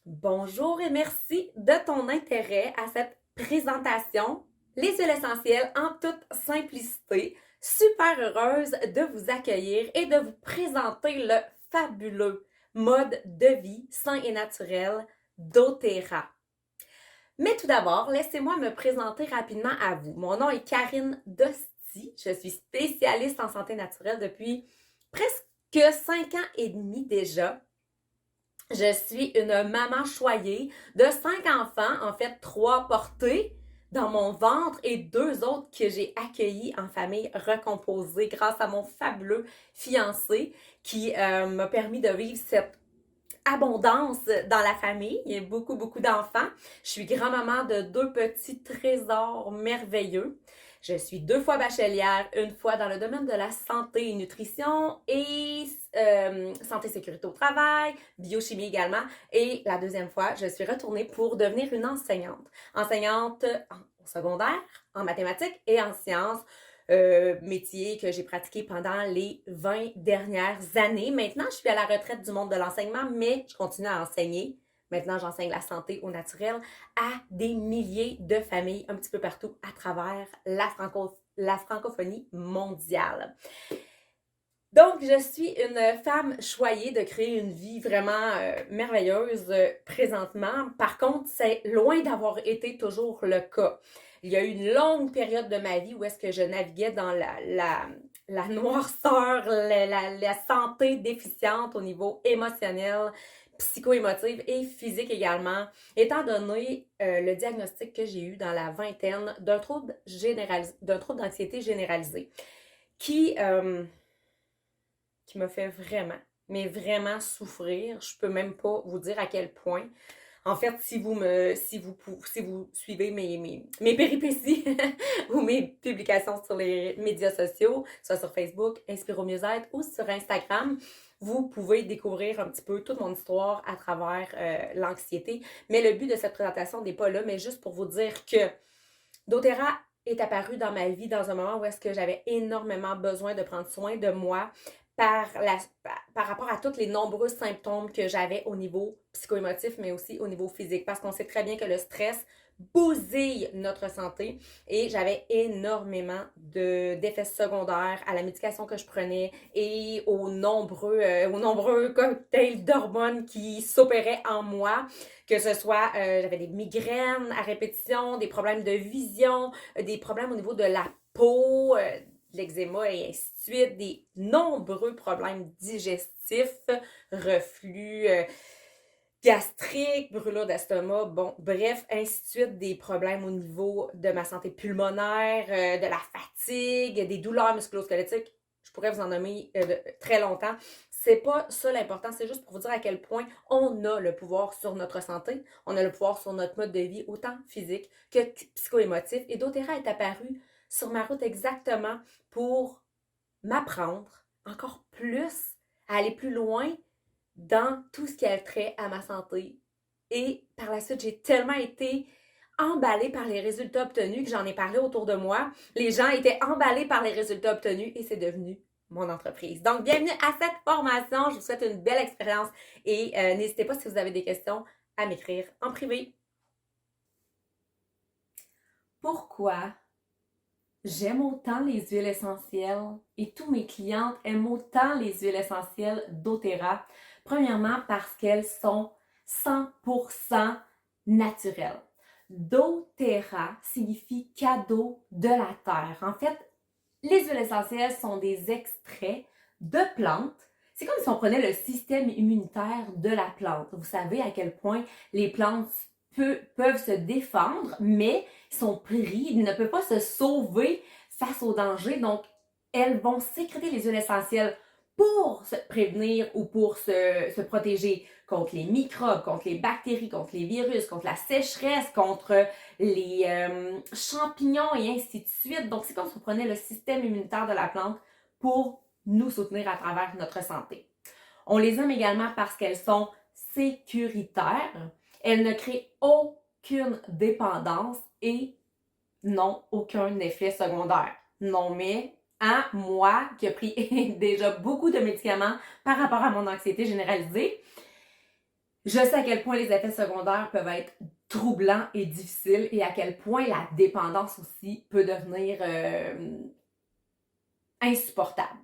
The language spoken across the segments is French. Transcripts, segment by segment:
Bonjour et merci de ton intérêt à cette présentation. Les huiles essentielles en toute simplicité. Super heureuse de vous accueillir et de vous présenter le fabuleux mode de vie sain et naturel d'Otera. Mais tout d'abord, laissez-moi me présenter rapidement à vous. Mon nom est Karine Dosti. Je suis spécialiste en santé naturelle depuis presque 5 ans et demi déjà. Je suis une maman choyée de 5 enfants, en fait 3 portés dans mon ventre et 2 autres que j'ai accueillis en famille recomposée grâce à mon fabuleux fiancé qui m'a permis de vivre cette abondance dans la famille. Il y a beaucoup, beaucoup d'enfants. Je suis grand-maman de 2 petits trésors merveilleux. Je suis 2 fois bachelière, une fois dans le domaine de la santé et nutrition et santé sécurité au travail, biochimie également. Et la deuxième fois, je suis retournée pour devenir une enseignante. Enseignante au secondaire, en mathématiques et en sciences. Métier que j'ai pratiqué pendant les 20 dernières années. Maintenant, je suis à la retraite du monde de l'enseignement, mais je continue à enseigner. Maintenant, j'enseigne la santé au naturel à des milliers de familles un petit peu partout à travers la francophonie mondiale. Donc, je suis une femme choyée de créer une vie vraiment merveilleuse présentement. Par contre, c'est loin d'avoir été toujours le cas. Il y a eu une longue période de ma vie où est-ce que je naviguais dans la noirceur, la santé déficiente au niveau émotionnel, psycho-émotif et physique également, étant donné le diagnostic que j'ai eu dans la vingtaine d'un trouble d'anxiété généralisée qui m'a fait vraiment, mais vraiment souffrir. Je peux même pas vous dire à quel point. En fait, si vous suivez mes péripéties ou mes publications sur les médias sociaux, soit sur Facebook, Inspire au mieux-être ou sur Instagram, vous pouvez découvrir un petit peu toute mon histoire à travers l'anxiété. Mais le but de cette présentation n'est pas là, mais juste pour vous dire que doTERRA est apparu dans ma vie dans un moment où est-ce que j'avais énormément besoin de prendre soin de moi par, la, par rapport à tous les nombreux symptômes que j'avais au niveau psycho-émotif, mais aussi au niveau physique. Parce qu'on sait très bien que le stress bousille notre santé et j'avais énormément d'effets secondaires à la médication que je prenais et aux nombreux cocktails d'hormones qui s'opéraient en moi, que ce soit j'avais des migraines à répétition, des problèmes de vision, des problèmes au niveau de la peau, l'eczéma et ainsi de suite, des nombreux problèmes digestifs, reflux gastrique, brûlure d'estomac, bon, bref, ainsi de suite, des problèmes au niveau de ma santé pulmonaire, de la fatigue, des douleurs musculo-squelettiques. Je pourrais vous en nommer très longtemps. C'est pas ça l'important, c'est juste pour vous dire à quel point on a le pouvoir sur notre santé, on a le pouvoir sur notre mode de vie, autant physique que psycho-émotif. Et doTERRA est apparu sur ma route exactement pour m'apprendre encore plus à aller plus loin dans tout ce qui a trait à ma santé. Et par la suite, j'ai tellement été emballée par les résultats obtenus que j'en ai parlé autour de moi. Les gens étaient emballés par les résultats obtenus et c'est devenu mon entreprise. Donc, bienvenue à cette formation. Je vous souhaite une belle expérience et n'hésitez pas si vous avez des questions à m'écrire en privé. Pourquoi j'aime autant les huiles essentielles et tous mes clientes aiment autant les huiles essentielles doTERRA? Premièrement, parce qu'elles sont 100% naturelles. doTERRA signifie cadeau de la terre. En fait, les huiles essentielles sont des extraits de plantes. C'est comme si on prenait le système immunitaire de la plante. Vous savez à quel point les plantes peuvent se défendre, mais sont pris, ils ne peuvent pas se sauver face au danger. Donc, elles vont sécréter les huiles essentielles pour se prévenir ou pour se protéger contre les microbes, contre les bactéries, contre les virus, contre la sécheresse, contre les champignons et ainsi de suite. Donc, c'est comme si on prenait le système immunitaire de la plante pour nous soutenir à travers notre santé. On les aime également parce qu'elles sont sécuritaires. Elles ne créent aucune dépendance et n'ont aucun effet secondaire. Non, mais à moi, qui a pris déjà beaucoup de médicaments par rapport à mon anxiété généralisée, Je sais à quel point les effets secondaires peuvent être troublants et difficiles et à quel point la dépendance aussi peut devenir insupportable.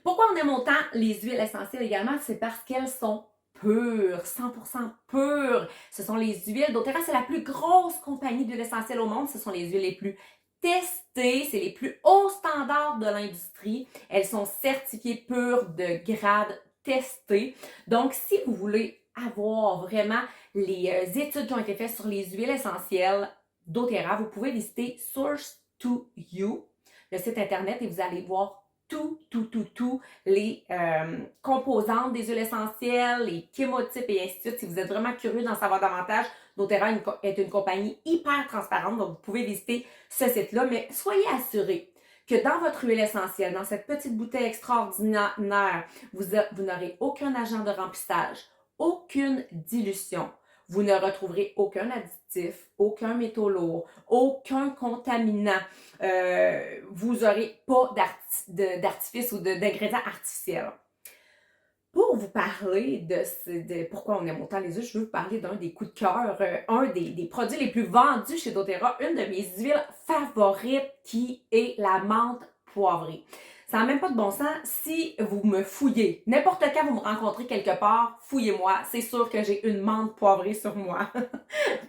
Pourquoi on aime autant les huiles essentielles également? C'est parce qu'elles sont pures, 100% pures. Ce sont les huiles doTERRA, c'est la plus grosse compagnie d'huiles essentielles au monde. Ce sont les huiles les plus testées, c'est les plus hauts standards de l'industrie. Elles sont certifiées pures de grade testé. Donc, si vous voulez avoir vraiment les études qui ont été faites sur les huiles essentielles doTERRA, vous pouvez visiter Source2You, le site internet, et vous allez voir tous les composantes des huiles essentielles, les chémotypes et ainsi de suite. Si vous êtes vraiment curieux d'en savoir davantage, doTERRA est une compagnie hyper transparente, donc vous pouvez visiter ce site-là, mais soyez assurés que dans votre huile essentielle, dans cette petite bouteille extraordinaire, vous n'aurez aucun agent de remplissage, aucune dilution. Vous ne retrouverez aucun additif, aucun métaux lourd, aucun contaminant. Vous n'aurez pas d'artifice ou d'ingrédients artificiels. Pour vous parler de pourquoi on aime autant les huiles, je veux vous parler d'un des coups de cœur, un des produits les plus vendus chez doTERRA, une de mes huiles favorites qui est la menthe poivrée. Ça n'a même pas de bon sens. Si vous me fouillez, n'importe quand vous me rencontrez quelque part, fouillez-moi. C'est sûr que j'ai une menthe poivrée sur moi.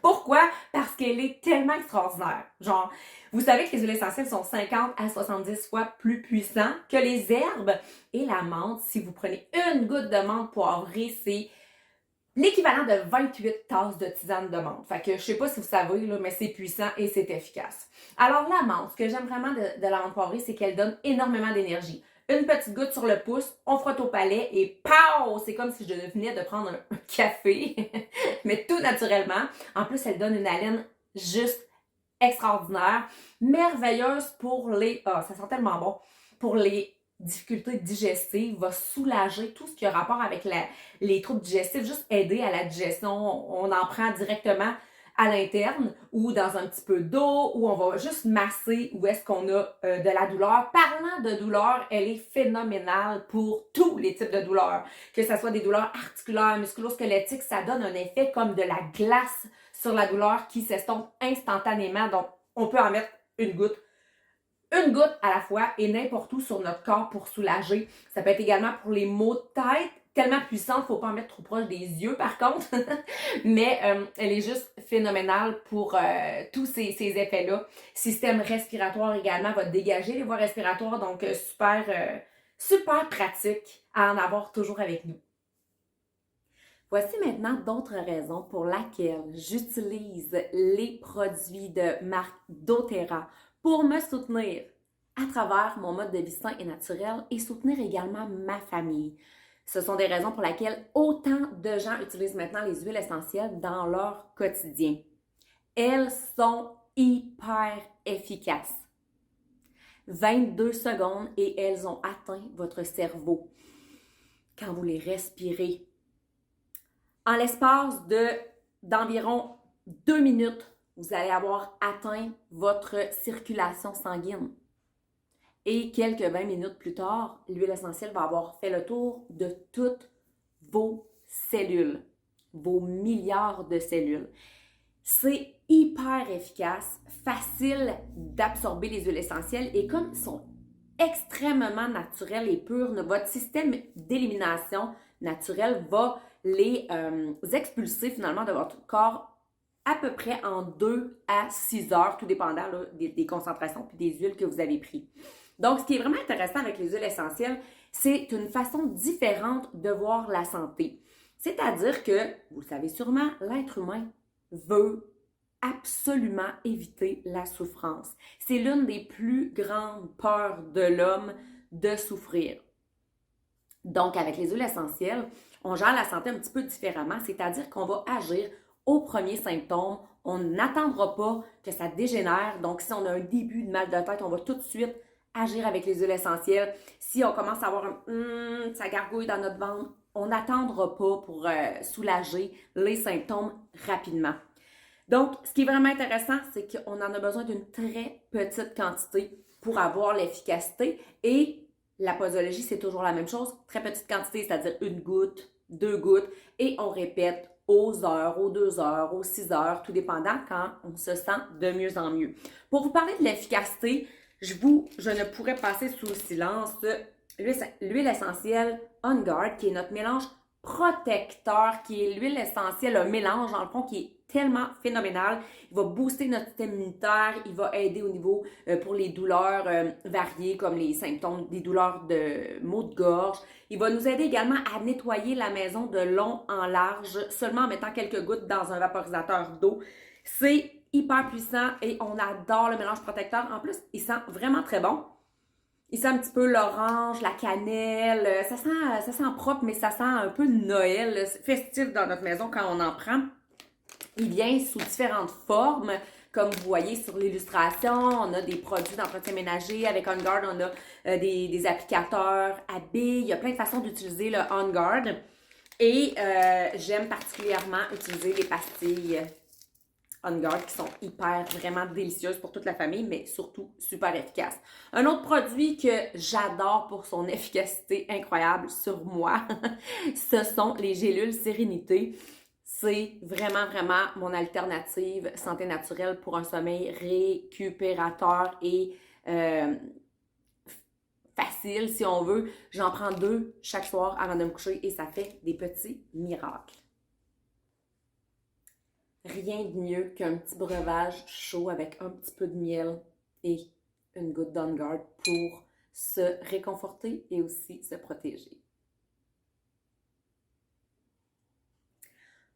Pourquoi? Parce qu'elle est tellement extraordinaire. Genre, vous savez que les huiles essentielles sont 50 à 70 fois plus puissants que les herbes. Et la menthe, si vous prenez une goutte de menthe poivrée, c'est l'équivalent de 28 tasses de tisane de menthe. Fait que je sais pas si vous savez, là, mais c'est puissant et c'est efficace. Alors la menthe, ce que j'aime vraiment de la menthe poivrée, c'est qu'elle donne énormément d'énergie. Une petite goutte sur le pouce, on frotte au palais et pow! C'est comme si je venais de prendre un café, mais tout naturellement. En plus, elle donne une haleine juste extraordinaire, merveilleuse pour les... Ah, ça sent tellement bon! Pour les difficultés digestives, va soulager tout ce qui a rapport avec les troubles digestifs, juste aider à la digestion. On en prend directement à l'interne ou dans un petit peu d'eau ou on va juste masser où est-ce qu'on a de la douleur. Parlant de douleur, elle est phénoménale pour tous les types de douleurs. Que ce soit des douleurs articulaires, musculo-squelettiques, ça donne un effet comme de la glace sur la douleur qui s'estompe instantanément. Donc, on peut en mettre une goutte à la fois et n'importe où sur notre corps pour soulager. Ça peut être également pour les maux de tête, tellement puissante, il ne faut pas en mettre trop proche des yeux par contre, mais elle est juste phénoménale pour tous ces effets-là. Système respiratoire également va dégager les voies respiratoires, donc super pratique à en avoir toujours avec nous. Voici maintenant d'autres raisons pour lesquelles j'utilise les produits de marque doTERRA pour me soutenir à travers mon mode de vie sain et naturel et soutenir également ma famille. Ce sont des raisons pour lesquelles autant de gens utilisent maintenant les huiles essentielles dans leur quotidien. Elles sont hyper efficaces. 22 secondes et elles ont atteint votre cerveau quand vous les respirez. En l'espace d'environ 2 minutes, vous allez avoir atteint votre circulation sanguine. Et quelques 20 minutes plus tard, l'huile essentielle va avoir fait le tour de toutes vos cellules, vos milliards de cellules. C'est hyper efficace, facile d'absorber les huiles essentielles et comme ils sont extrêmement naturels et purs, votre système d'élimination naturel va les expulser finalement de votre corps à peu près en 2 à 6 heures, tout dépendant là, des concentrations et des huiles que vous avez prises. Donc, ce qui est vraiment intéressant avec les huiles essentielles, c'est une façon différente de voir la santé. C'est-à-dire que, vous le savez sûrement, l'être humain veut absolument éviter la souffrance. C'est l'une des plus grandes peurs de l'homme de souffrir. Donc, avec les huiles essentielles, on gère la santé un petit peu différemment, c'est-à-dire qu'on va agir aux premiers symptômes. On n'attendra pas que ça dégénère. Donc, si on a un début de mal de tête, on va tout de suite agir avec les huiles essentielles. Si on commence à avoir ça gargouille dans notre ventre, on n'attendra pas pour soulager les symptômes rapidement. Donc, ce qui est vraiment intéressant, c'est qu'on en a besoin d'une très petite quantité pour avoir l'efficacité. Et la posologie, c'est toujours la même chose. Très petite quantité, c'est-à-dire une goutte, 2 gouttes et on répète aux heures, aux 2 heures, aux 6 heures, tout dépendant quand on se sent de mieux en mieux. Pour vous parler de l'efficacité, je ne pourrais passer sous silence l'huile essentielle On Guard, qui est notre mélange protecteur, qui est l'huile essentielle, un mélange, dans le fond, qui est tellement phénoménal. Il va booster notre système immunitaire, il va aider au niveau pour les douleurs variées, comme les symptômes des douleurs de maux de gorge. Il va nous aider également à nettoyer la maison de long en large, seulement en mettant quelques gouttes dans un vaporisateur d'eau. C'est hyper puissant et on adore le mélange protecteur. En plus, il sent vraiment très bon. Il sent un petit peu l'orange, la cannelle. Ça sent propre, mais ça sent un peu Noël, festif dans notre maison quand on en prend. Il vient sous différentes formes. Comme vous voyez sur l'illustration, on a des produits d'entretien ménager. Avec On Guard, on a des applicateurs à billes. Il y a plein de façons d'utiliser le On Guard. Et j'aime particulièrement utiliser les pastilles On Guard qui sont vraiment délicieuses pour toute la famille, mais surtout super efficaces. Un autre produit que j'adore pour son efficacité incroyable sur moi, ce sont les gélules Sérénité. C'est vraiment, vraiment mon alternative santé naturelle pour un sommeil récupérateur et facile, si on veut. J'en prends 2 chaque soir avant de me coucher et ça fait des petits miracles. Rien de mieux qu'un petit breuvage chaud avec un petit peu de miel et une goutte d'On Guard pour se réconforter et aussi se protéger.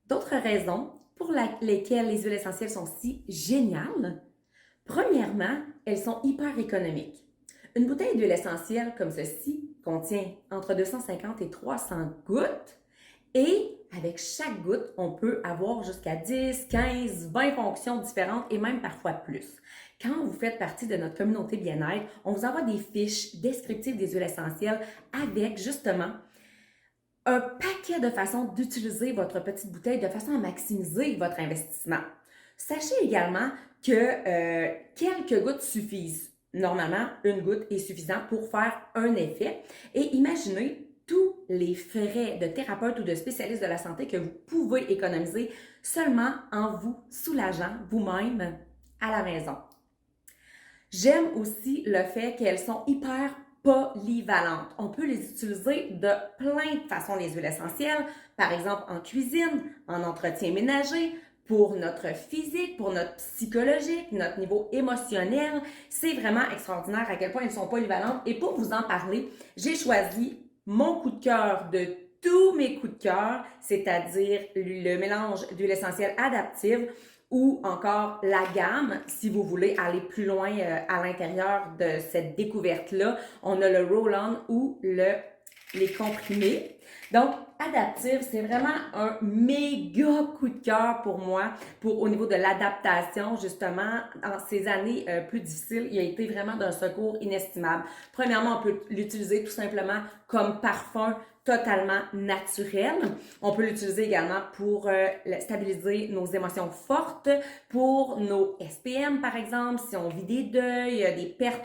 D'autres raisons pour lesquelles les huiles essentielles sont si géniales, premièrement, elles sont hyper économiques. Une bouteille d'huile essentielle comme ceci contient entre 250 et 300 gouttes et avec chaque goutte, on peut avoir jusqu'à 10, 15, 20 fonctions différentes et même parfois plus. Quand vous faites partie de notre communauté bien-être, on vous envoie des fiches descriptives des huiles essentielles avec justement un paquet de façons d'utiliser votre petite bouteille de façon à maximiser votre investissement. Sachez également que quelques gouttes suffisent. Normalement, une goutte est suffisante pour faire un effet. Et imaginez tous les frais de thérapeute ou de spécialiste de la santé que vous pouvez économiser seulement en vous soulageant vous-même à la maison. J'aime aussi le fait qu'elles sont hyper polyvalentes. On peut les utiliser de plein de façons, les huiles essentielles, par exemple en cuisine, en entretien ménager, pour notre physique, pour notre psychologique, notre niveau émotionnel. C'est vraiment extraordinaire à quel point elles sont polyvalentes. Et pour vous en parler, j'ai choisi mon coup de cœur de tous mes coups de cœur, c'est-à-dire le mélange d'huile essentielle adaptive ou encore la gamme, si vous voulez aller plus loin à l'intérieur de cette découverte-là. On a le roll-on ou les comprimés. Donc, adaptive, c'est vraiment un méga coup de cœur pour moi, au niveau de l'adaptation, justement, dans ces années plus difficiles, il a été vraiment d'un secours inestimable. Premièrement, on peut l'utiliser tout simplement comme parfum totalement naturel. On peut l'utiliser également pour stabiliser nos émotions fortes, pour nos SPM par exemple, si on vit des deuils, des pertes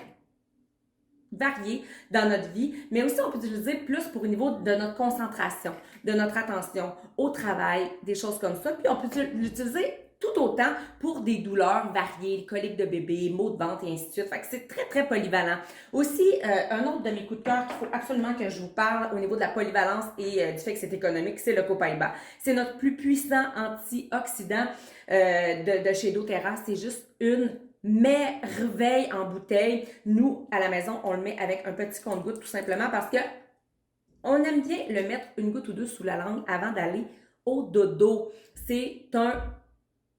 variées dans notre vie, mais aussi on peut l'utiliser plus pour le niveau de notre concentration, de notre attention au travail, des choses comme ça. Puis on peut l'utiliser tout autant pour des douleurs variées, coliques de bébé, maux de ventre et ainsi de suite. Fait que c'est très, très polyvalent. Aussi, un autre de mes coups de cœur qu'il faut absolument que je vous parle au niveau de la polyvalence et du fait que c'est économique, c'est le Copaiba. C'est notre plus puissant antioxydant de chez doTERRA. C'est juste une merveille en bouteille. Nous, à la maison, on le met avec un petit compte-gouttes tout simplement parce que on aime bien le mettre une goutte ou deux sous la langue avant d'aller au dodo. C'est un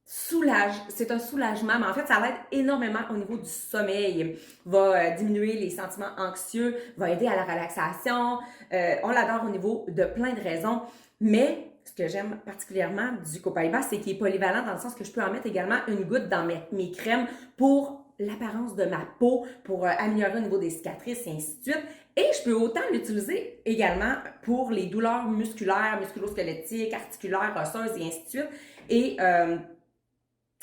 soulagement, mais en fait, ça l'aide énormément au niveau du sommeil. Va diminuer les sentiments anxieux, va aider à la relaxation. On l'adore au niveau de plein de raisons, mais ce que j'aime particulièrement du Copaiba, c'est qu'il est polyvalent dans le sens que je peux en mettre également une goutte dans mes crèmes pour l'apparence de ma peau, pour améliorer au niveau des cicatrices et ainsi de suite. Et je peux autant l'utiliser également pour les douleurs musculaires, musculo-squelettiques, articulaires, osseuses et ainsi de suite. Et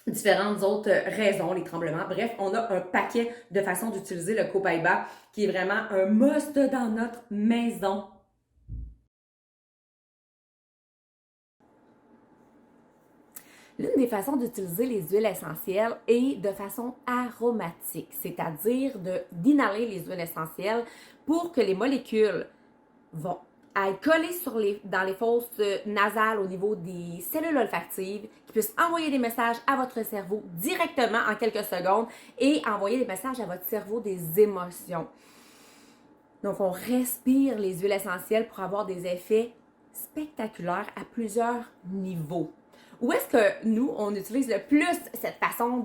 différentes autres raisons, les tremblements. Bref, on a un paquet de façons d'utiliser le Copaiba qui est vraiment un must dans notre maison. L'une des façons d'utiliser les huiles essentielles est de façon aromatique, c'est-à-dire d'inhaler les huiles essentielles pour que les molécules vont être collées dans les fosses nasales au niveau des cellules olfactives, qui puissent envoyer des messages à votre cerveau directement en quelques secondes et envoyer des messages à votre cerveau des émotions. Donc, on respire les huiles essentielles pour avoir des effets spectaculaires à plusieurs niveaux. Où est-ce que nous, on utilise le plus cette façon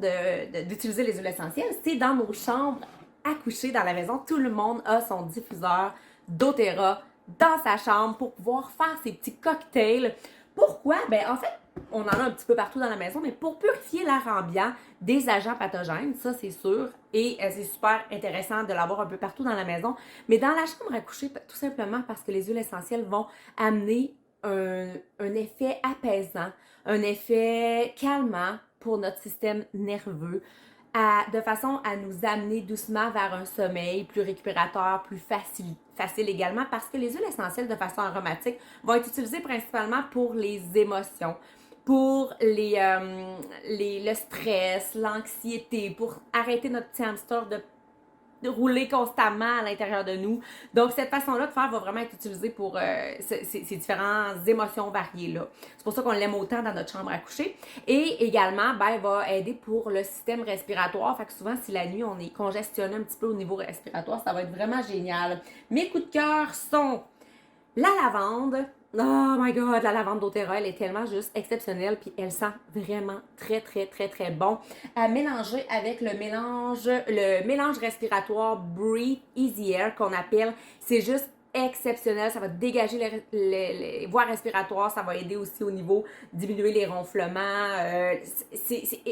d'utiliser les huiles essentielles? C'est dans nos chambres à coucher dans la maison. Tout le monde a son diffuseur doTERRA dans sa chambre pour pouvoir faire ses petits cocktails. Pourquoi? En fait, on en a un petit peu partout dans la maison, mais pour purifier l'air ambiant des agents pathogènes, ça c'est sûr, et c'est super intéressant de l'avoir un peu partout dans la maison. Mais dans la chambre à coucher, tout simplement parce que les huiles essentielles vont amener un effet apaisant, un effet calmant pour notre système nerveux, de façon à nous amener doucement vers un sommeil plus récupérateur, plus facile également, parce que les huiles essentielles de façon aromatique vont être utilisées principalement pour les émotions, pour le stress, l'anxiété, pour arrêter notre petit hamster de rouler constamment à l'intérieur de nous. Donc, cette façon-là de faire va vraiment être utilisée pour ces différentes émotions variées-là. C'est pour ça qu'on l'aime autant dans notre chambre à coucher. Et également, elle va aider pour le système respiratoire. Fait que souvent, si la nuit, on est congestionné un petit peu au niveau respiratoire, ça va être vraiment génial. Mes coups de cœur sont la lavande. Oh my god, la lavande doTERRA, elle est tellement juste exceptionnelle, puis elle sent vraiment très, très, très, très bon. À mélanger avec le mélange respiratoire Breathe Easy Air qu'on appelle, c'est juste exceptionnel, ça va dégager les voies respiratoires, ça va aider aussi au niveau diminuer les ronflements,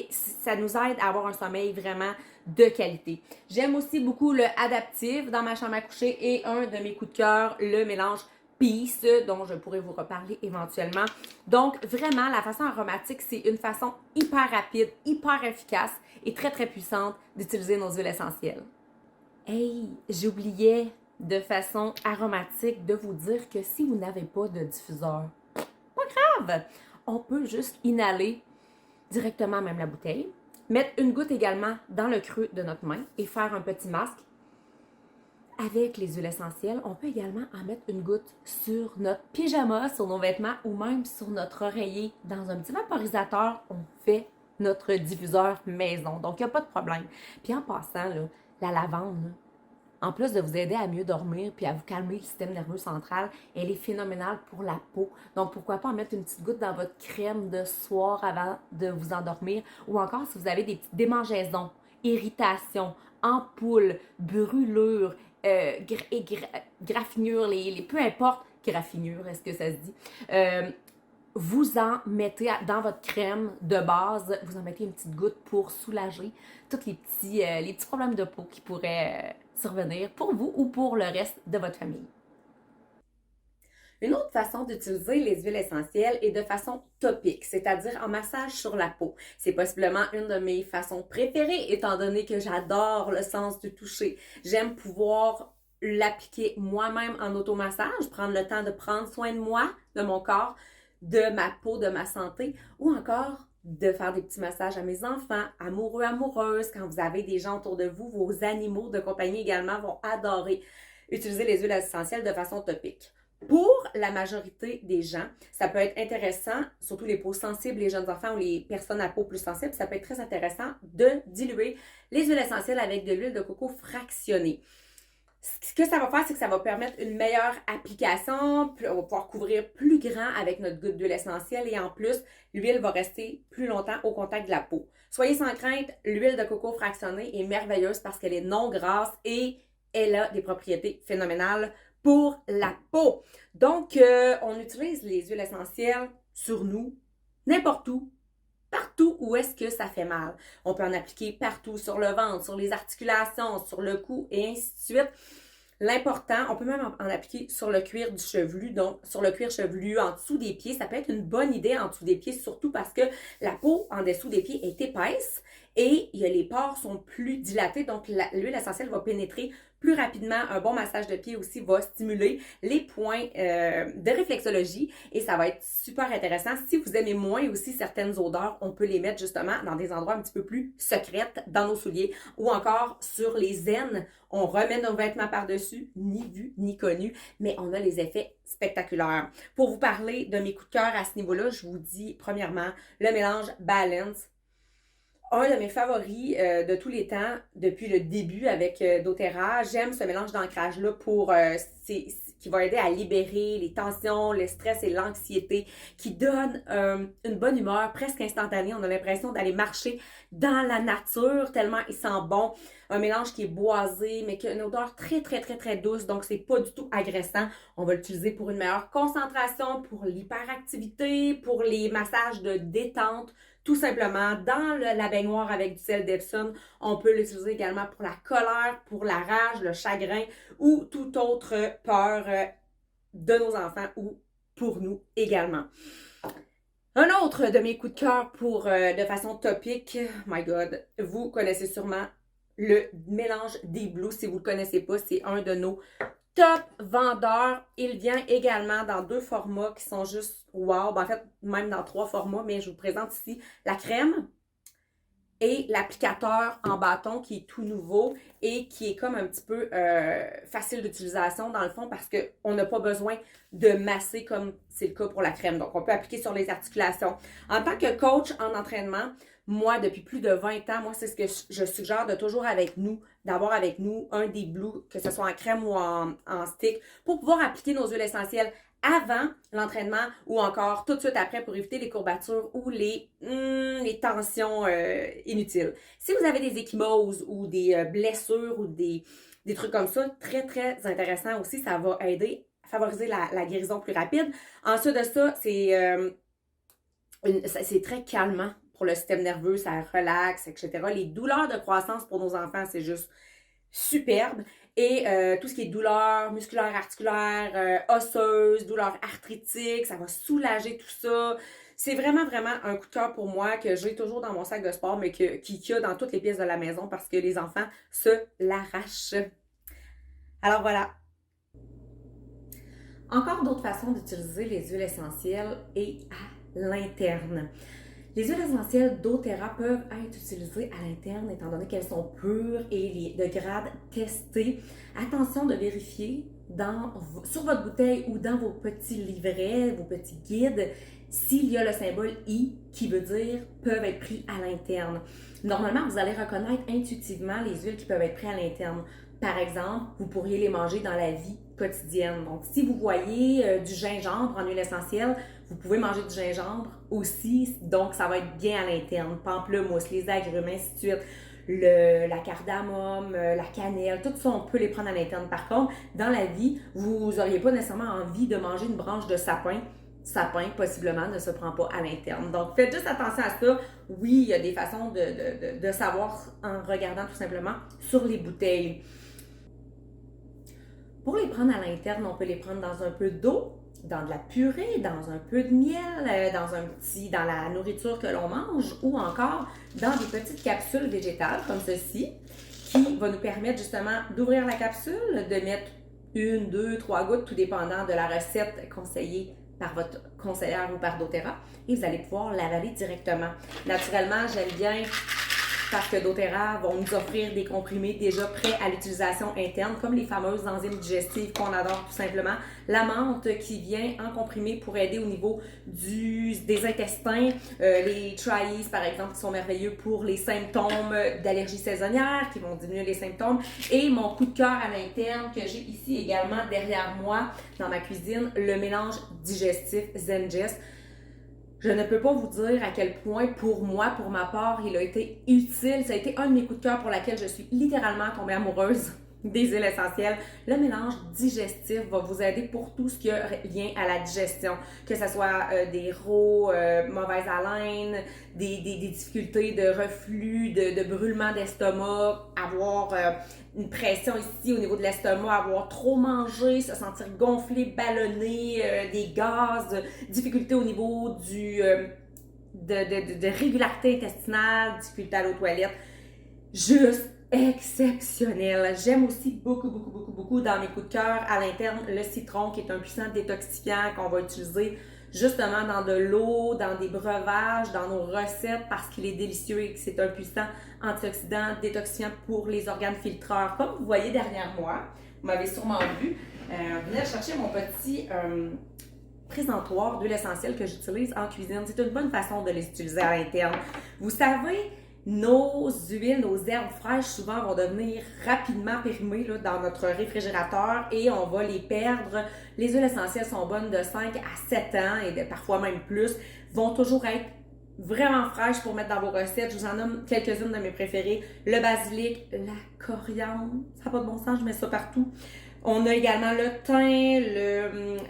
ça nous aide à avoir un sommeil vraiment de qualité. J'aime aussi beaucoup le Adaptive dans ma chambre à coucher et un de mes coups de cœur, le mélange Peace, dont je pourrais vous reparler éventuellement. Donc, vraiment, la façon aromatique, c'est une façon hyper rapide, hyper efficace et très, très puissante d'utiliser nos huiles essentielles. Hey, j'oubliais de façon aromatique de vous dire que si vous n'avez pas de diffuseur, pas grave! On peut juste inhaler directement même la bouteille, mettre une goutte également dans le creux de notre main et faire un petit masque. Avec les huiles essentielles, on peut également en mettre une goutte sur notre pyjama, sur nos vêtements ou même sur notre oreiller. Dans un petit vaporisateur, on fait notre diffuseur maison. Donc, il n'y a pas de problème. Puis en passant, là, la lavande, là, en plus de vous aider à mieux dormir puis à vous calmer le système nerveux central, elle est phénoménale pour la peau. Donc, pourquoi pas en mettre une petite goutte dans votre crème de soir avant de vous endormir, ou encore si vous avez des petites démangeaisons, irritations, ampoules, brûlures, graffinures, peu importe, graffinures, est-ce que ça se dit? Vous en mettez dans votre crème de base, vous en mettez une petite goutte pour soulager tous les petits problèmes de peau qui pourraient survenir pour vous ou pour le reste de votre famille. Une autre façon d'utiliser les huiles essentielles est de façon topique, c'est-à-dire en massage sur la peau. C'est possiblement une de mes façons préférées, étant donné que j'adore le sens du toucher. J'aime pouvoir l'appliquer moi-même en automassage, prendre le temps de prendre soin de moi, de mon corps, de ma peau, de ma santé, ou encore de faire des petits massages à mes enfants, amoureux, amoureuses, quand vous avez des gens autour de vous, vos animaux de compagnie également vont adorer utiliser les huiles essentielles de façon topique. Pour la majorité des gens, ça peut être intéressant, surtout les peaux sensibles, les jeunes enfants ou les personnes à peau plus sensible, ça peut être très intéressant de diluer les huiles essentielles avec de l'huile de coco fractionnée. Ce que ça va faire, c'est que ça va permettre une meilleure application, on va pouvoir couvrir plus grand avec notre goutte d'huile essentielle et en plus, l'huile va rester plus longtemps au contact de la peau. Soyez sans crainte, l'huile de coco fractionnée est merveilleuse parce qu'elle est non grasse et elle a des propriétés phénoménales pour la peau. Donc, on utilise les huiles essentielles sur nous, n'importe où, partout où est-ce que ça fait mal. On peut en appliquer partout, sur le ventre, sur les articulations, sur le cou et ainsi de suite. L'important, on peut même en appliquer sur le cuir du chevelu, donc sur le cuir chevelu en dessous des pieds. Ça peut être une bonne idée en dessous des pieds, surtout parce que la peau en dessous des pieds est épaisse et les pores sont plus dilatés, donc l'huile essentielle va pénétrer plus rapidement. Un bon massage de pied aussi va stimuler les points de réflexologie et ça va être super intéressant. Si vous aimez moins aussi certaines odeurs, on peut les mettre justement dans des endroits un petit peu plus secrètes, dans nos souliers ou encore sur les aines. On remet nos vêtements par-dessus, ni vu ni connu, mais on a les effets spectaculaires. Pour vous parler de mes coups de cœur à ce niveau-là, je vous dis premièrement le mélange Balance. Un de mes favoris de tous les temps depuis le début avec doTERRA. J'aime ce mélange d'ancrage-là pour qui va aider à libérer les tensions, le stress et l'anxiété, qui donne une bonne humeur presque instantanée. On a l'impression d'aller marcher dans la nature tellement il sent bon. Un mélange qui est boisé, mais qui a une odeur très, très, très, très douce. Donc, c'est pas du tout agressant. On va l'utiliser pour une meilleure concentration, pour l'hyperactivité, pour les massages de détente. Tout simplement, dans la baignoire avec du sel d'Epsom, on peut l'utiliser également pour la colère, pour la rage, le chagrin ou toute autre peur de nos enfants ou pour nous également. Un autre de mes coups de cœur pour de façon topique, my God, vous connaissez sûrement le mélange des Blue. Si vous ne le connaissez pas, c'est un de nos top vendeur. Il vient également dans 2 formats qui sont juste wow. Ben, en fait, même dans 3 formats, mais je vous présente ici la crème et l'applicateur en bâton qui est tout nouveau et qui est comme un petit peu facile d'utilisation dans le fond parce qu'on n'a pas besoin de masser comme c'est le cas pour la crème. Donc, on peut appliquer sur les articulations. En tant que coach en entraînement, moi, depuis plus de 20 ans, moi, c'est ce que je suggère de toujours d'avoir avec nous un des Blue, que ce soit en crème ou en stick, pour pouvoir appliquer nos huiles essentielles avant l'entraînement ou encore tout de suite après pour éviter les courbatures ou les tensions inutiles. Si vous avez des ecchymoses ou des blessures ou des trucs comme ça, très, très intéressant aussi, ça va aider à favoriser la guérison plus rapide. Ensuite de ça, c'est très calmant pour le système nerveux, ça relaxe, etc. Les douleurs de croissance pour nos enfants, c'est juste superbe. Et tout ce qui est douleurs musculaires, articulaires, osseuses, douleurs arthritiques, ça va soulager tout ça. C'est vraiment, vraiment un coup de cœur pour moi que j'ai toujours dans mon sac de sport, mais qu'il y a dans toutes les pièces de la maison parce que les enfants se l'arrachent. Alors voilà. Encore d'autres façons d'utiliser les huiles essentielles et à l'interne. Les huiles essentielles doTERRA peuvent être utilisées à l'interne étant donné qu'elles sont pures et de grade testé. Attention de vérifier sur votre bouteille ou dans vos petits livrets, vos petits guides, s'il y a le symbole I qui veut dire peuvent être pris à l'interne. Normalement, vous allez reconnaître intuitivement les huiles qui peuvent être prises à l'interne. Par exemple, vous pourriez les manger dans la vie quotidienne. Donc, si vous voyez du gingembre en huile essentielle, vous pouvez manger du gingembre aussi, donc ça va être bien à l'interne. Pamplemousse, les agrumes, ainsi de suite. La cardamome, la cannelle, tout ça, on peut les prendre à l'interne. Par contre, dans la vie, vous n'auriez pas nécessairement envie de manger une branche de sapin. Sapin, possiblement, ne se prend pas à l'interne. Donc, faites juste attention à ça. Oui, il y a des façons de savoir en regardant tout simplement sur les bouteilles. Pour les prendre à l'interne, on peut les prendre dans un peu d'eau, dans de la purée, dans un peu de miel, dans la nourriture que l'on mange ou encore dans des petites capsules végétales comme ceci qui va nous permettre justement d'ouvrir la capsule, de mettre 1, 2, 3 gouttes, tout dépendant de la recette conseillée par votre conseillère ou par doTERRA et vous allez pouvoir l'avaler directement. Naturellement, j'aime bien parce que doTERRA vont nous offrir des comprimés déjà prêts à l'utilisation interne, comme les fameuses enzymes digestives qu'on adore tout simplement. La menthe qui vient en comprimé pour aider au niveau des intestins. Les Tries, par exemple, qui sont merveilleux pour les symptômes d'allergie saisonnière, qui vont diminuer les symptômes. Et mon coup de cœur à l'interne que j'ai ici également derrière moi dans ma cuisine, le mélange digestif Zengest. Je ne peux pas vous dire à quel point, pour moi, pour ma part, il a été utile. Ça a été un de mes coups de cœur pour laquelle je suis littéralement tombée amoureuse des huiles essentielles. Le mélange digestif va vous aider pour tout ce qui a lien à la digestion, que ce soit des rots, mauvaise haleine, des difficultés de reflux, de brûlement d'estomac, avoir une pression ici au niveau de l'estomac, avoir trop mangé, se sentir gonflé, ballonné, des gaz, difficultés au niveau de régularité intestinale, difficulté à l'eau toilette, juste exceptionnel. J'aime aussi beaucoup dans mes coups de cœur à l'interne le citron qui est un puissant détoxifiant qu'on va utiliser justement dans de l'eau, dans des breuvages, dans nos recettes parce qu'il est délicieux et que c'est un puissant antioxydant détoxifiant pour les organes filtreurs. Comme vous voyez derrière moi, vous m'avez sûrement vu, venez chercher mon petit présentoir d'huile essentielle que j'utilise en cuisine. C'est une bonne façon de les utiliser à l'interne. Vous savez, nos huiles, nos herbes fraîches, souvent vont devenir rapidement périmées là, dans notre réfrigérateur et on va les perdre. Les huiles essentielles sont bonnes de 5 à 7 ans et parfois même plus, vont toujours être vraiment fraîches pour mettre dans vos recettes. Je vous en nomme quelques-unes de mes préférées. Le basilic, la coriandre, ça n'a pas de bon sens, je mets ça partout. On a également le thym,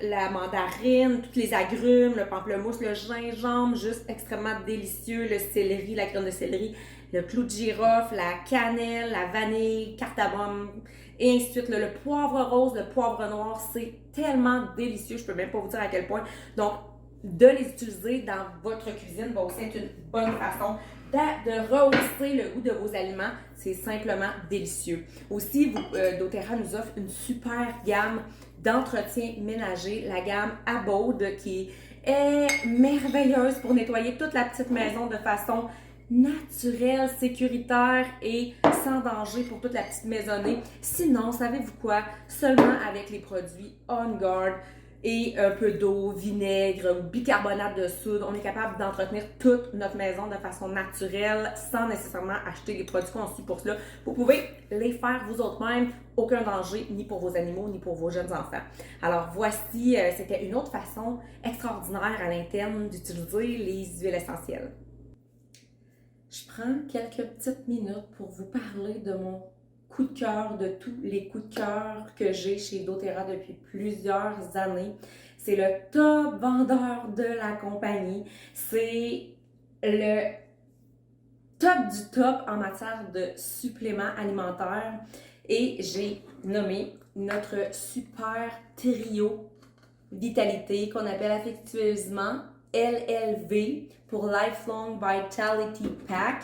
la mandarine, toutes les agrumes, le pamplemousse, le gingembre, juste extrêmement délicieux, le céleri, la graine de céleri, le clou de girofle, la cannelle, la vanille, cardamome, et ainsi de suite. Le poivre rose, le poivre noir, c'est tellement délicieux, je peux même pas vous dire à quel point. Donc, de les utiliser dans votre cuisine va aussi être une bonne façon de rehausser le goût de vos aliments. C'est simplement délicieux. Aussi, doTERRA nous offre une super gamme d'entretien ménager, la gamme Abode, qui est merveilleuse pour nettoyer toute la petite maison de façon naturelle, sécuritaire et sans danger pour toute la petite maisonnée. Sinon, savez-vous quoi? Seulement avec les produits On Guard et un peu d'eau, vinaigre ou bicarbonate de soude, on est capable d'entretenir toute notre maison de façon naturelle sans nécessairement acheter les produits conçus pour cela. Vous pouvez les faire vous autres-mêmes, aucun danger ni pour vos animaux ni pour vos jeunes enfants. Alors voici, c'était une autre façon extraordinaire à l'interne d'utiliser les huiles essentielles. Je prends quelques petites minutes pour vous parler de mon coup de cœur, de tous les coups de cœur que j'ai chez doTERRA depuis plusieurs années. C'est le top vendeur de la compagnie. C'est le top du top en matière de suppléments alimentaires. Et j'ai nommé notre super trio vitalité qu'on appelle affectueusement LLV pour Lifelong Vitality Pack.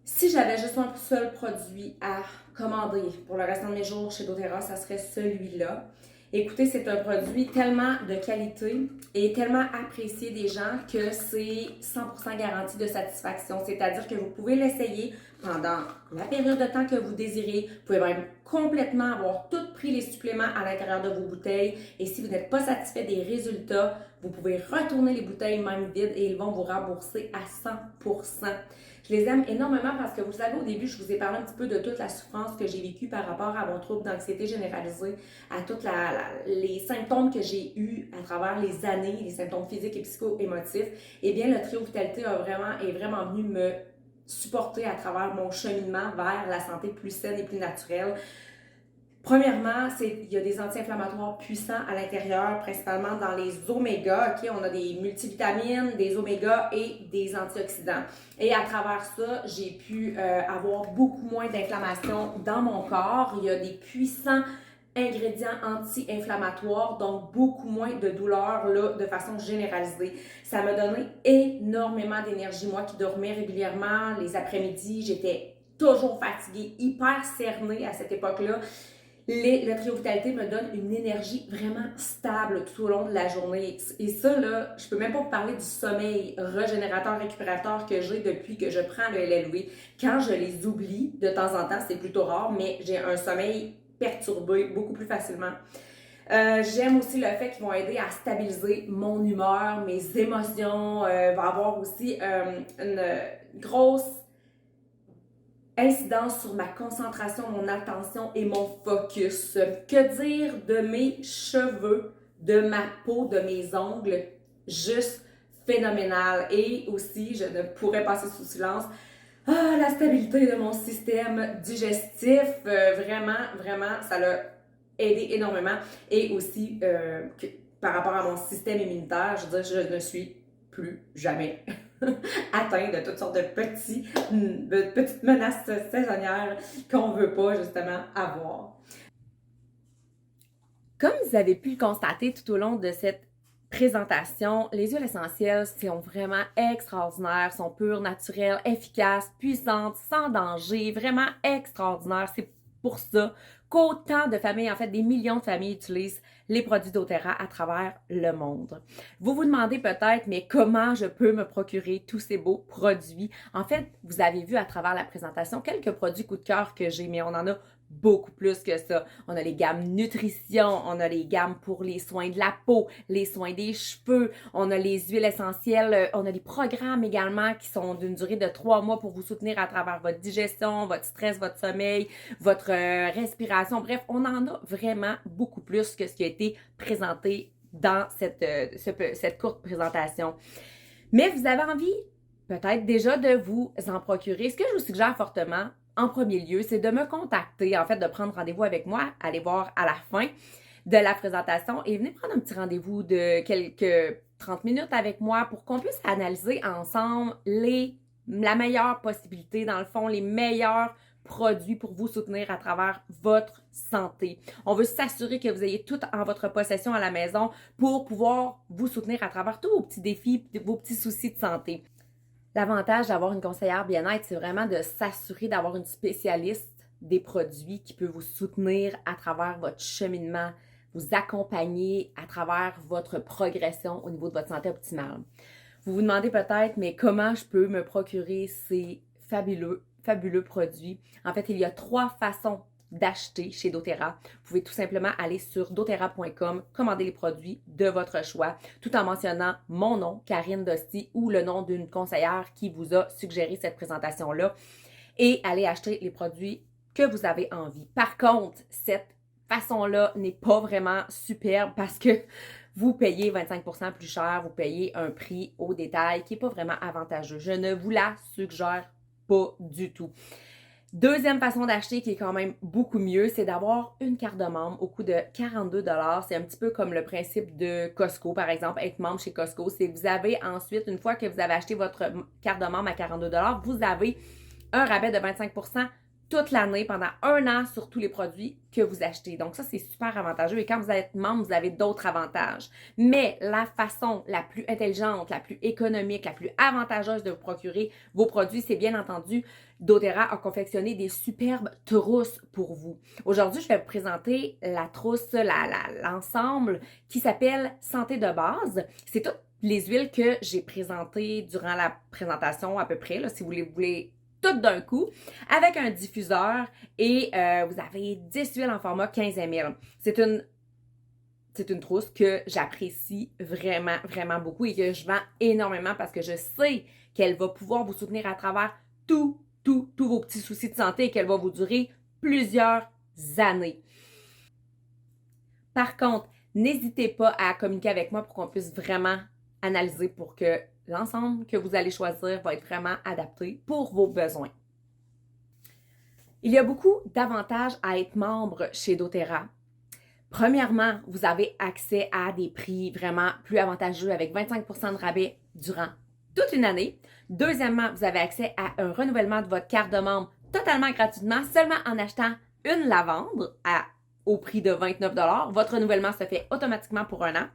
Si j'avais juste un seul produit à commander pour le restant de mes jours chez doTERRA, ça serait celui-là. Écoutez, c'est un produit tellement de qualité et tellement apprécié des gens que c'est 100% garantie de satisfaction. C'est-à-dire que vous pouvez l'essayer pendant la période de temps que vous désirez. Vous pouvez même complètement avoir tout pris les suppléments à l'intérieur de vos bouteilles. Et si vous n'êtes pas satisfait des résultats, vous pouvez retourner les bouteilles même vides et ils vont vous rembourser à 100%. Je les aime énormément parce que vous savez, au début, je vous ai parlé un petit peu de toute la souffrance que j'ai vécue par rapport à mon trouble d'anxiété généralisée, à tous les symptômes que j'ai eus à travers les années, les symptômes physiques et psycho-émotifs. Eh bien, le trio Vitalité est vraiment venu me supporter à travers mon cheminement vers la santé plus saine et plus naturelle. Premièrement, il y a des anti-inflammatoires puissants à l'intérieur, principalement dans les omégas. Okay? On a des multivitamines, des omégas et des antioxydants. Et à travers ça, j'ai pu avoir beaucoup moins d'inflammation dans mon corps. Il y a des puissants ingrédients anti-inflammatoires, donc beaucoup moins de douleurs là, de façon généralisée. Ça m'a donné énormément d'énergie. Moi qui dormais régulièrement les après-midi, j'étais toujours fatiguée, hyper cernée à cette époque-là. Le trio Vitalité me donne une énergie vraiment stable tout au long de la journée. Et ça, là, je peux même pas vous parler du sommeil régénérateur, récupérateur que j'ai depuis que je prends le LLV. Quand je les oublie, de temps en temps, c'est plutôt rare, mais j'ai un sommeil perturbé beaucoup plus facilement. J'aime aussi le fait qu'ils vont aider à stabiliser mon humeur, mes émotions. Va avoir aussi une grosse incidence sur ma concentration, mon attention et mon focus. Que dire de mes cheveux, de ma peau, de mes ongles? Juste phénoménal. Et aussi, je ne pourrais passer sous silence, la stabilité de mon système digestif. Vraiment, ça l'a aidé énormément. Et aussi, par rapport à mon système immunitaire, je veux dire, je ne suis plus jamais atteint de toutes sortes de petites menaces saisonnières qu'on ne veut pas justement avoir. Comme vous avez pu le constater tout au long de cette présentation, les huiles essentielles sont vraiment extraordinaires, sont pures, naturelles, efficaces, puissantes, sans danger, vraiment extraordinaires. C'est pour ça qu'autant de familles, en fait des millions de familles utilisent les produits doTERRA à travers le monde. Vous vous demandez peut-être, mais comment je peux me procurer tous ces beaux produits? En fait, vous avez vu à travers la présentation quelques produits coup de cœur que j'ai, mais on en a beaucoup plus que ça. On a les gammes nutrition, on a les gammes pour les soins de la peau, les soins des cheveux, on a les huiles essentielles, on a des programmes également qui sont d'une durée de 3 mois pour vous soutenir à travers votre digestion, votre stress, votre sommeil, votre respiration. Bref, on en a vraiment beaucoup plus que ce qui a été présenté dans cette courte présentation. Mais vous avez envie peut-être déjà de vous en procurer. Ce que je vous suggère fortement, en premier lieu, c'est de me contacter, en fait, de prendre rendez-vous avec moi, aller voir à la fin de la présentation et venez prendre un petit rendez-vous de quelques 30 minutes avec moi pour qu'on puisse analyser ensemble la meilleure possibilité, dans le fond, les meilleurs produits pour vous soutenir à travers votre santé. On veut s'assurer que vous ayez tout en votre possession à la maison pour pouvoir vous soutenir à travers tous vos petits défis, vos petits soucis de santé. L'avantage d'avoir une conseillère bien-être, c'est vraiment de s'assurer d'avoir une spécialiste des produits qui peut vous soutenir à travers votre cheminement, vous accompagner à travers votre progression au niveau de votre santé optimale. Vous vous demandez peut-être, mais comment je peux me procurer ces fabuleux produits? En fait, il y a 3 façons d'acheter chez doTERRA. Vous pouvez tout simplement aller sur doTERRA.com, commander les produits de votre choix, tout en mentionnant mon nom, Karine Dosti, ou le nom d'une conseillère qui vous a suggéré cette présentation-là, et aller acheter les produits que vous avez envie. Par contre, cette façon-là n'est pas vraiment superbe parce que vous payez 25% plus cher, vous payez un prix au détail qui n'est pas vraiment avantageux. Je ne vous la suggère pas du tout. Deuxième façon d'acheter qui est quand même beaucoup mieux, c'est d'avoir une carte de membre au coût de 42$. C'est un petit peu comme le principe de Costco, par exemple, être membre chez Costco. C'est que vous avez ensuite, une fois que vous avez acheté votre carte de membre à 42$, vous avez un rabais de 25% toute l'année pendant 1 an sur tous les produits que vous achetez. Donc ça, c'est super avantageux. Et quand vous êtes membre, vous avez d'autres avantages. Mais la façon la plus intelligente, la plus économique, la plus avantageuse de vous procurer vos produits, c'est bien entendu doTERRA a confectionné des superbes trousses pour vous. Aujourd'hui, je vais vous présenter la trousse, l'ensemble qui s'appelle Santé de base. C'est toutes les huiles que j'ai présentées durant la présentation à peu près, là, si vous les voulez tout d'un coup, avec un diffuseur et vous avez 10 huiles en format 15 ml. C'est une trousse que j'apprécie vraiment, vraiment beaucoup et que je vends énormément parce que je sais qu'elle va pouvoir vous soutenir à travers tous vos petits soucis de santé et qu'elle va vous durer plusieurs années. Par contre, n'hésitez pas à communiquer avec moi pour qu'on puisse vraiment analyser pour que l'ensemble que vous allez choisir va être vraiment adapté pour vos besoins. Il y a beaucoup d'avantages à être membre chez doTERRA. Premièrement, vous avez accès à des prix vraiment plus avantageux avec 25% de rabais durant toute une année. Deuxièmement, vous avez accès à un renouvellement de votre carte de membre totalement gratuitement, seulement en achetant une lavande au prix de 29$. Votre renouvellement se fait automatiquement pour 1 an.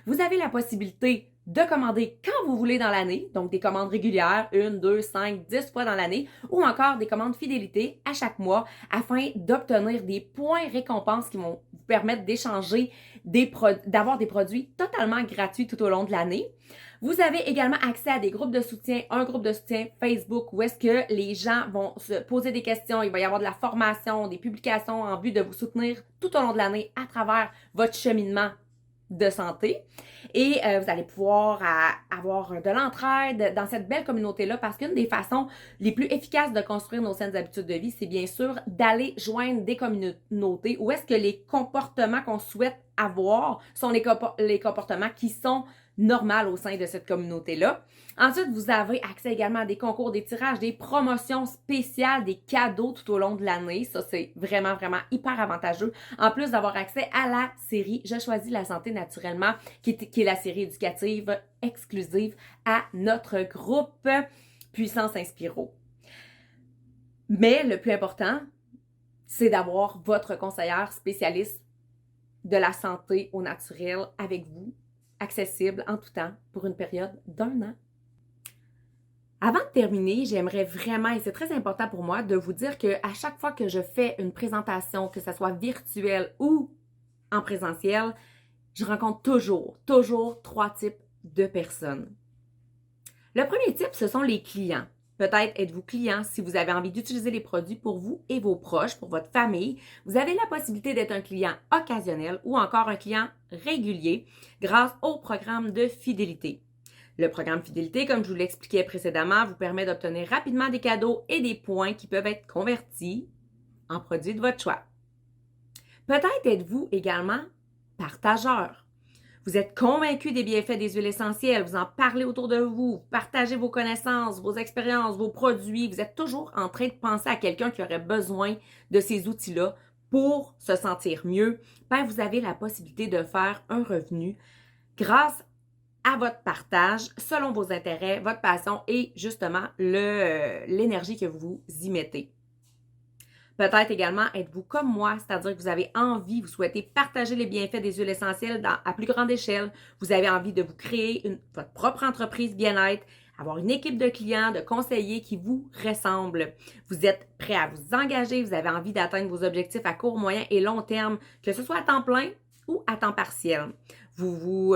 Vous avez la possibilité de commander quand vous voulez dans l'année, donc des commandes régulières, 1, 2, 5, 10 fois dans l'année, ou encore des commandes fidélité à chaque mois afin d'obtenir des points récompenses qui vont vous permettre d'échanger, d'avoir des produits totalement gratuits tout au long de l'année. Vous avez également accès à des groupes de soutien, un groupe de soutien Facebook où est-ce que les gens vont se poser des questions, il va y avoir de la formation, des publications en vue de vous soutenir tout au long de l'année à travers votre cheminement de santé. Et vous allez pouvoir avoir de l'entraide dans cette belle communauté-là parce qu'une des façons les plus efficaces de construire nos saines habitudes de vie, c'est bien sûr d'aller joindre des communautés où est-ce que les comportements qu'on souhaite avoir sont les comportements qui sont normaux au sein de cette communauté-là. Ensuite, vous avez accès également à des concours, des tirages, des promotions spéciales, des cadeaux tout au long de l'année. Ça, c'est vraiment, vraiment hyper avantageux. En plus d'avoir accès à la série « Je choisis la santé naturellement » qui est la série éducative exclusive à notre groupe Puissance Inspiro. Mais le plus important, c'est d'avoir votre conseillère spécialiste de la santé au naturel avec vous accessible en tout temps pour une période d'1 an. Avant de terminer, j'aimerais vraiment, et c'est très important pour moi, de vous dire qu'à chaque fois que je fais une présentation, que ce soit virtuelle ou en présentiel, je rencontre toujours 3 types de personnes. Le premier type, ce sont les clients. Peut-être êtes-vous client si vous avez envie d'utiliser les produits pour vous et vos proches, pour votre famille. Vous avez la possibilité d'être un client occasionnel ou encore un client régulier grâce au programme de fidélité. Le programme fidélité, comme je vous l'expliquais précédemment, vous permet d'obtenir rapidement des cadeaux et des points qui peuvent être convertis en produits de votre choix. Peut-être êtes-vous également partageur. Vous êtes convaincu des bienfaits des huiles essentielles, vous en parlez autour de vous, vous partagez vos connaissances, vos expériences, vos produits. Vous êtes toujours en train de penser à quelqu'un qui aurait besoin de ces outils-là pour se sentir mieux. Ben, vous avez la possibilité de faire un revenu grâce à votre partage selon vos intérêts, votre passion et justement l'énergie que vous y mettez. Peut-être également êtes-vous comme moi, c'est-à-dire que vous avez envie, vous souhaitez partager les bienfaits des huiles essentielles à plus grande échelle. Vous avez envie de vous créer votre propre entreprise bien-être, avoir une équipe de clients, de conseillers qui vous ressemblent. Vous êtes prêt à vous engager, vous avez envie d'atteindre vos objectifs à court, moyen et long terme, que ce soit à temps plein ou à temps partiel. Vous vous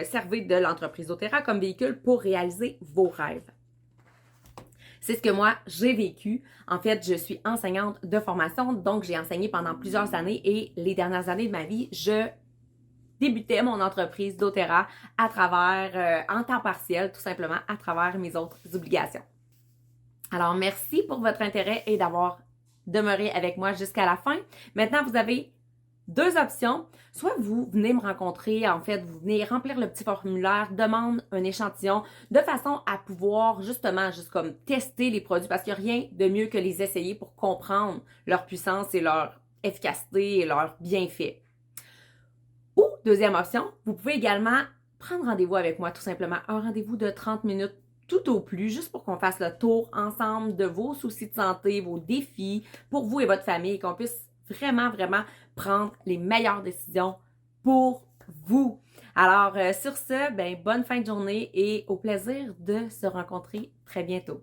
servez de l'entreprise doTERRA comme véhicule pour réaliser vos rêves. C'est ce que moi, j'ai vécu. En fait, je suis enseignante de formation, donc j'ai enseigné pendant plusieurs années et les dernières années de ma vie, je débutais mon entreprise doTERRA à travers, en temps partiel, tout simplement, à travers mes autres obligations. Alors, merci pour votre intérêt et d'avoir demeuré avec moi jusqu'à la fin. Maintenant, vous avez 2 options. Soit vous venez me rencontrer, en fait, vous venez remplir le petit formulaire, demande un échantillon, de façon à pouvoir justement juste comme tester les produits parce qu'il n'y a rien de mieux que les essayer pour comprendre leur puissance et leur efficacité et leurs bienfaits. Ou, deuxième option, vous pouvez également prendre rendez-vous avec moi, tout simplement. Un rendez-vous de 30 minutes tout au plus, juste pour qu'on fasse le tour ensemble de vos soucis de santé, vos défis pour vous et votre famille et qu'on puisse vraiment prendre les meilleures décisions pour vous. Alors, sur ce, bonne fin de journée et au plaisir de se rencontrer très bientôt.